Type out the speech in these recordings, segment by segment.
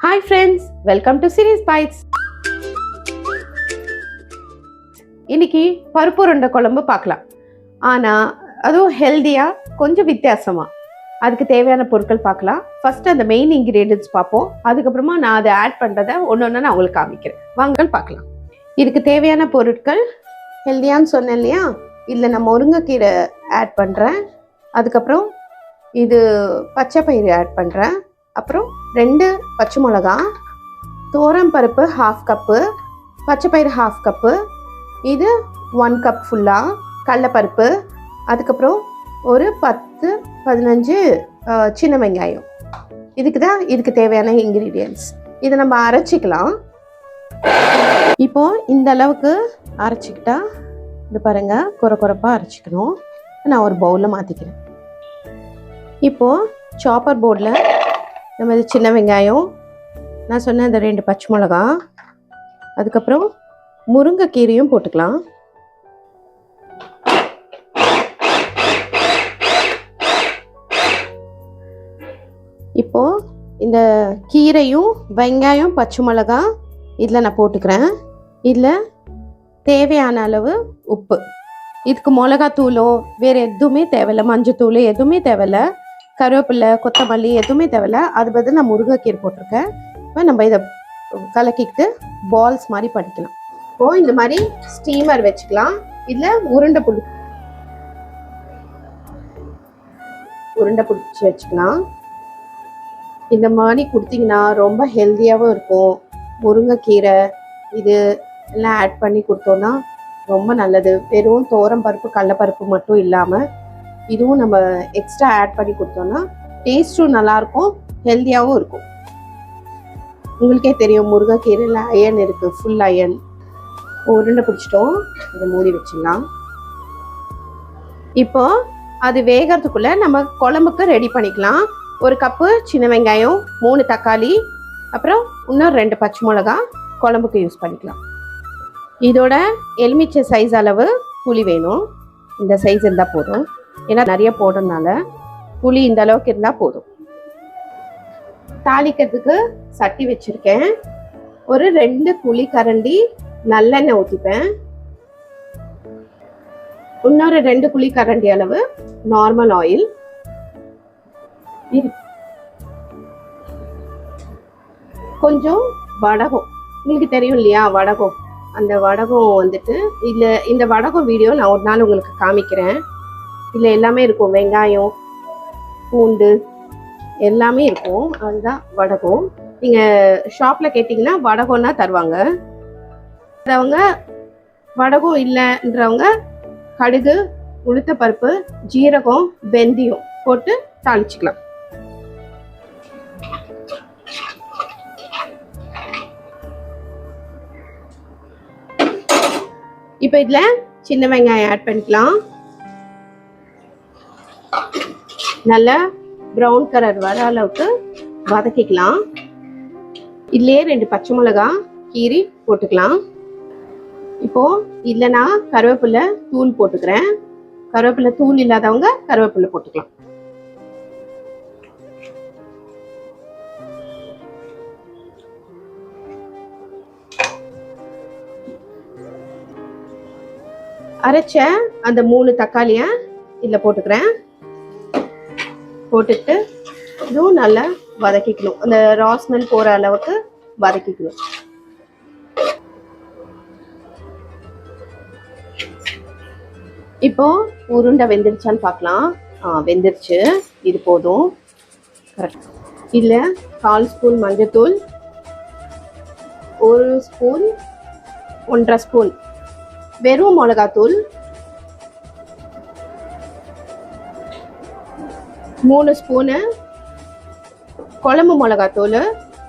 Hi friends, welcome to Series Bites. இன்னைக்கு பருப்பு உருண்டை குழம்பு பார்க்கலாம். ஆனால் அதுவும் ஹெல்தியாக கொஞ்சம் வித்தியாசமாக அதுக்கு தேவையான பொருட்கள் பார்க்கலாம். ஃபர்ஸ்ட் அந்த மெயின் இன்க்ரீடியன்ட்ஸ் பார்ப்போம். அதுக்கப்புறமா நான் அதை ஆட் பண்ணுறதை ஒன்று ஒன்று நான் உங்களுக்கு காமிக்கிறேன். வாங்க பார்க்கலாம். இதுக்கு தேவையான பொருட்கள் ஹெல்தியான்னு சொன்னேன் இல்லையா, இதில் நான் முருங்கைக்கீரை ஆட் பண்ணுறேன். அதுக்கப்புறம் இது பச்சை பயிறு ஆட் பண்ணுறேன். அப்புறம் 2 பச்சை மிளகா, தோரம் பருப்பு 1/2 கப்பு, பச்சை பயிறு 1/2 கப்பு, இது 1 கப் ஃபுல்லாக கடலைப்பருப்பு, அதுக்கப்புறம் ஒரு 10-15 சின்ன வெங்காயம். இதுக்கு தேவையான இன்க்ரீடியன்ட்ஸ். இதை நம்ம அரைச்சிக்கலாம். இப்போது இந்த அளவுக்கு அரைச்சிக்கிட்டா இது பாருங்கள், குறைப்பாக அரைச்சிக்கணும். நான் ஒரு பவுலில் மாற்றிக்கிறேன். இப்போது சாப்பர் போர்டில் நம்ம இது சின்ன வெங்காயம், நான் சொன்ன இந்த 2 பச்சை மிளகா, அதுக்கப்புறம் முருங்கைக்கீரையும் போட்டுக்கலாம். இப்போது இந்த கீரையும் வெங்காயம் பச்சை மிளகா இதில் நான் போட்டுக்கிறேன். இதில் தேவையான அளவு உப்பு. இதுக்கு மிளகாத்தூளோ வேறு எதுவுமே தேவையில்லை, மஞ்சத்தூள் எதுவுமே தேவையில்லை, கருவேப்பிலை கொத்தமல்லி எதுவுமே தேவையில்லை. அது பதில் நான் முருங்கைக்கீரை போட்டிருக்கேன். இப்போ நம்ம இதை கலக்கிக்கிட்டு பால்ஸ் மாதிரி பண்ணிக்கலாம். இப்போது இந்த மாதிரி ஸ்டீமர் வச்சுக்கலாம். இதில் உருண்டை பிடிச்சி வச்சுக்கலாம். இந்த மாதிரி கொடுத்தீங்கன்னா ரொம்ப ஹெல்த்தியாகவும் இருக்கும். முருங்கைக்கீரை இது எல்லாம் ஆட் பண்ணி கொடுத்தோன்னா ரொம்ப நல்லது. வெறும் தோரம் பருப்பு கடலைப்பருப்பு மட்டும் இல்லாமல் இதுவும் நம்ம எக்ஸ்ட்ரா ஆட் பண்ணி கொடுத்தோன்னா டேஸ்ட்டும் நல்லாயிருக்கும், ஹெல்த்தியாகவும் இருக்கும். உங்களுக்கே தெரியும் முருங்கைக்கீரையில் அயன் இருக்குது, ஃபுல் அயன். உருண்டை பிடிச்சிட்டோம், இதை மூடி வச்சிடலாம். இப்போ அது வேகிறதுக்குள்ளே நம்ம குழம்புக்கு ரெடி பண்ணிக்கலாம். 1 கப்பு சின்ன வெங்காயம், 3 தக்காளி, அப்புறம் இன்னும் 2 பச்சை மிளகா குழம்புக்கு யூஸ் பண்ணிக்கலாம். இதோட எலுமிச்சை சைஸ் அளவு புளி வேணும். இந்த சைஸ் இருந்தால் போதும், ஏன்னா நிறைய போடுறதுனால புளி இந்த அளவுக்கு இருந்தால் போதும். தாளிக்கிறதுக்கு சட்டி வச்சுருக்கேன். ஒரு 2 குழி கரண்டி நல்லெண்ணெய் ஊற்றிப்பேன். இன்னொரு 2 குழி கரண்டி அளவு நார்மல் ஆயில். கொஞ்சம் வடகம், உங்களுக்கு தெரியும் இல்லையா வடகம், அந்த வடகம் வந்துட்டு இந்த வடகம் வீடியோ நான் ஒரு நாள் உங்களுக்கு காமிக்கிறேன். இதில் எல்லாமே இருக்கும், வெங்காயம் பூண்டு எல்லாமே இருக்கும். அதுதான் வடகம். நீங்கள் ஷாப்பில் கேட்டிங்கன்னா வடகம்னா தருவாங்க. அவங்க வடகம் இல்லைன்றவங்க கடுகு உளுத்தப்பருப்பு ஜீரகம் வெந்தயம் போட்டு தாளிச்சிக்கலாம். இப்போ இதில் சின்ன வெங்காயம் ஆட் பண்ணிக்கலாம். நல்லா ப்ரௌன் கலர் வர அளவுக்கு வதக்கிக்கலாம். இதுலேயே 2 பச்சை மிளகா கீரி போட்டுக்கலாம். இப்போது இதில் நான் கருவேப்பிலை தூள் போட்டுக்கிறேன். கருவேப்பிலை தூள் இல்லாதவங்க கருவேப்பிலை போட்டுக்கலாம். அரைச்ச அந்த 3 தக்காளியை இதில் போட்டுக்கிறேன். போட்டுட்டு இதுவும் நல்லா வதக்கிக்கணும். அந்த ரா ஸ்மெல் போகிற அளவுக்கு வதக்கிக்கணும். இப்போ உருண்டை வெந்துருச்சான்னு பார்க்கலாம். வெந்துருச்சு, இது போதும். கரெக்ட். இதில் 1/4 ஸ்பூன் மஞ்சத்தூள், 1 ஸ்பூன் 1.5 ஸ்பூன் வெறும் மிளகாத்தூள், 3 ஸ்பூனு குழம்பு மிளகாத்தூள்.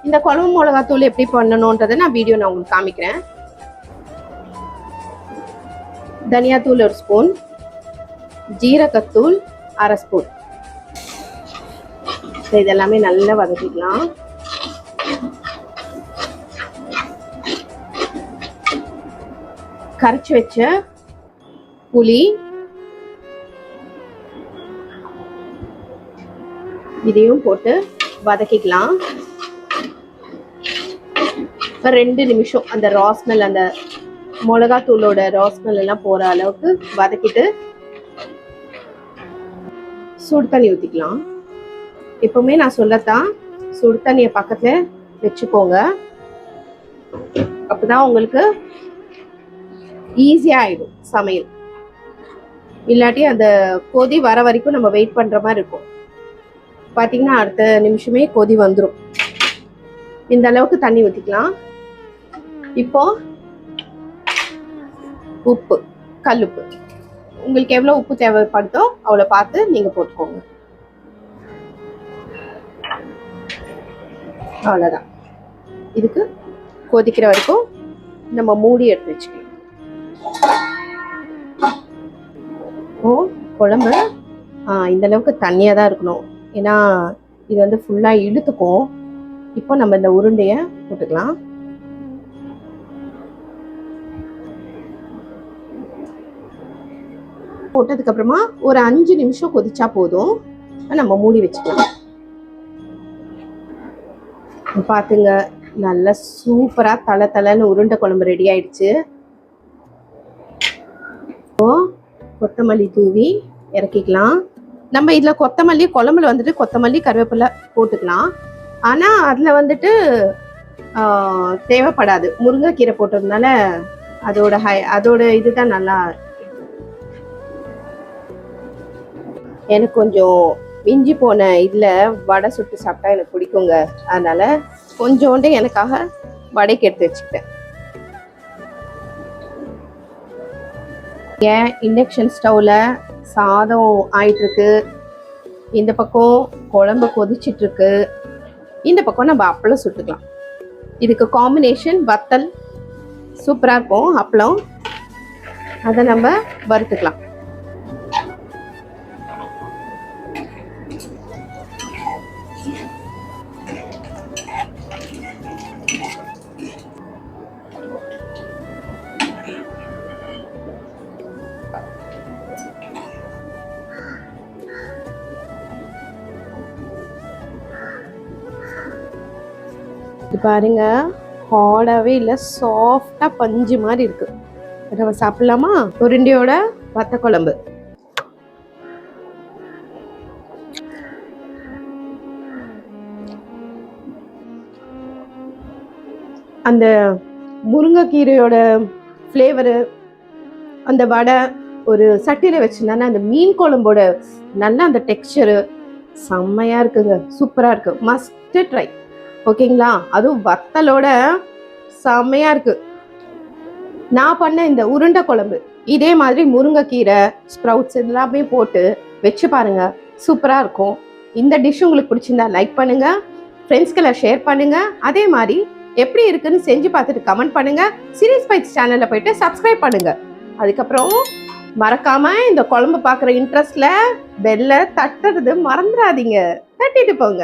இந்த குழம்பு மிளகாத்தூள் எப்படி பண்ணணுன்றதை நான் உங்களுக்கு காமிக்கிறேன். தனியாத்தூள் 1 ஸ்பூன், ஜீரகத்தூள் 1/2 ஸ்பூன். இதெல்லாமே நல்லா வதக்கிக்கலாம். கரைச்சி வச்ச புளி இதையும் போட்டு வதக்கிக்கலாம். இப்போ 2 நிமிஷம் அந்த ரா ஸ்மெல், அந்த மிளகாத்தூளோட ரா ஸ்மெல் எல்லாம் போகிற அளவுக்கு வதக்கிட்டு சுடு தண்ணி ஊற்றிக்கலாம். எப்பவுமே நான் சொல்லத்தான் சுடு தண்ணியை பக்கத்தில் வச்சுக்கோங்க, அப்போதான் உங்களுக்கு ஈஸியாக ஆகிடும் சமையல். இல்லாட்டி அந்த கொதி வர வரைக்கும் நம்ம வெயிட் பண்ணுற மாதிரி இருக்கும். பார்த்தீங்கன்னா அடுத்த நிமிஷமே கொதி வந்துடும். இந்த அளவுக்கு தண்ணி ஊற்றிக்கலாம். இப்போ உப்பு, கல்லுப்பு, உங்களுக்கு எவ்வளோ உப்பு தேவைப்படுதோ அவ்வளோ பார்த்து நீங்கள் போட்டுக்கோங்க. அவ்வளோதான். இதுக்கு கொதிக்கிற வரைக்கும் நம்ம மூடி எடுத்து வச்சுக்கலாம். குழம்பு இந்த அளவுக்கு தண்ணியாக தான் இருக்கணும், ஏன்னா இது வந்து ஃபுல்லாக இழுத்துக்கும். இப்போ நம்ம இந்த உருண்டையை போட்டுக்கலாம். போட்டதுக்கு அப்புறமா ஒரு 5 நிமிஷம் கொதிச்சா போதும், நம்ம மூடி வச்சுக்கலாம். பார்த்துங்க, நல்லா சூப்பராக தலை தலைன்னு உருண்டை குழம்பு ரெடி ஆயிடுச்சு. இப்போ கொத்தமல்லி தூவி இறக்கிக்கலாம். நம்ம இதில் கொத்தமல்லி குழம்புல வந்துட்டு கொத்தமல்லி கருவேப்பிலை போட்டுக்கலாம், ஆனால் அதில் வந்துட்டு தேவைப்படாது. முருங்கைக்கீரை போட்டதுனால அதோட இதுதான் நல்லா. எனக்கு கொஞ்சம் மிஞ்சி போன இதில் வடை சுட்டு சாப்பிட்டா எனக்கு பிடிக்குங்க, அதனால கொஞ்சோண்டு எனக்காக வடைக்கு எடுத்து வச்சுக்கிட்டேன். ஏன் இண்டக்ஷன் ஸ்டவ்வில் சாதம் ஆயிட்டுருக்கு, இந்த பக்கம் குழம்பு கொதிச்சிட்ருக்கு, இந்த பக்கம் நம்ம அப்பளம் சுட்டுக்கலாம். இதுக்கு காம்பினேஷன் வத்தல் சூப்பராக இருக்கும். அப்பளம் அதை நம்ம வறுத்துக்கலாம். இது பாருங்க, ஹார்டாகவே இல்லை, சாஃப்டாக பஞ்சு மாதிரி இருக்கு. நம்ம சாப்பிடலாமா? உருண்டையோட வத்த குழம்பு. அந்த முருங்கைக்கீரையோட ஃப்ளேவரு, அந்த வடை ஒரு சட்டியில் வச்சுருந்தானே அந்த மீன் குழம்போட நல்ல அந்த டெக்ஸ்சரு செம்மையாக இருக்குங்க, சூப்பராக இருக்குது. Must try. ஓகேங்களா? அதுவும் வத்தலோட செம்மையாக இருக்குது. நான் பண்ண இந்த உருண்டை குழம்பு இதே மாதிரி முருங்கைக்கீரை, ஸ்ப்ரவுட்ஸ் எல்லாமே போட்டு வச்சு பாருங்கள், சூப்பராக இருக்கும். இந்த டிஷ் உங்களுக்கு பிடிச்சிருந்தா லைக் பண்ணுங்கள், ஃப்ரெண்ட்ஸ்க்கெல்லாம் ஷேர் பண்ணுங்கள். அதே மாதிரி எப்படி இருக்குன்னு செஞ்சு பார்த்துட்டு கமெண்ட் பண்ணுங்கள். சீரியஸ் பைட்ஸ் சேனலில் போயிட்டு சப்ஸ்கிரைப் பண்ணுங்கள். அதுக்கப்புறம் மறக்காமல் இந்த குழம்பு பார்க்குற இன்ட்ரெஸ்ட்டில் பெல்லை தட்டுறது மறந்துடாதீங்க, தட்டிட்டு போங்க.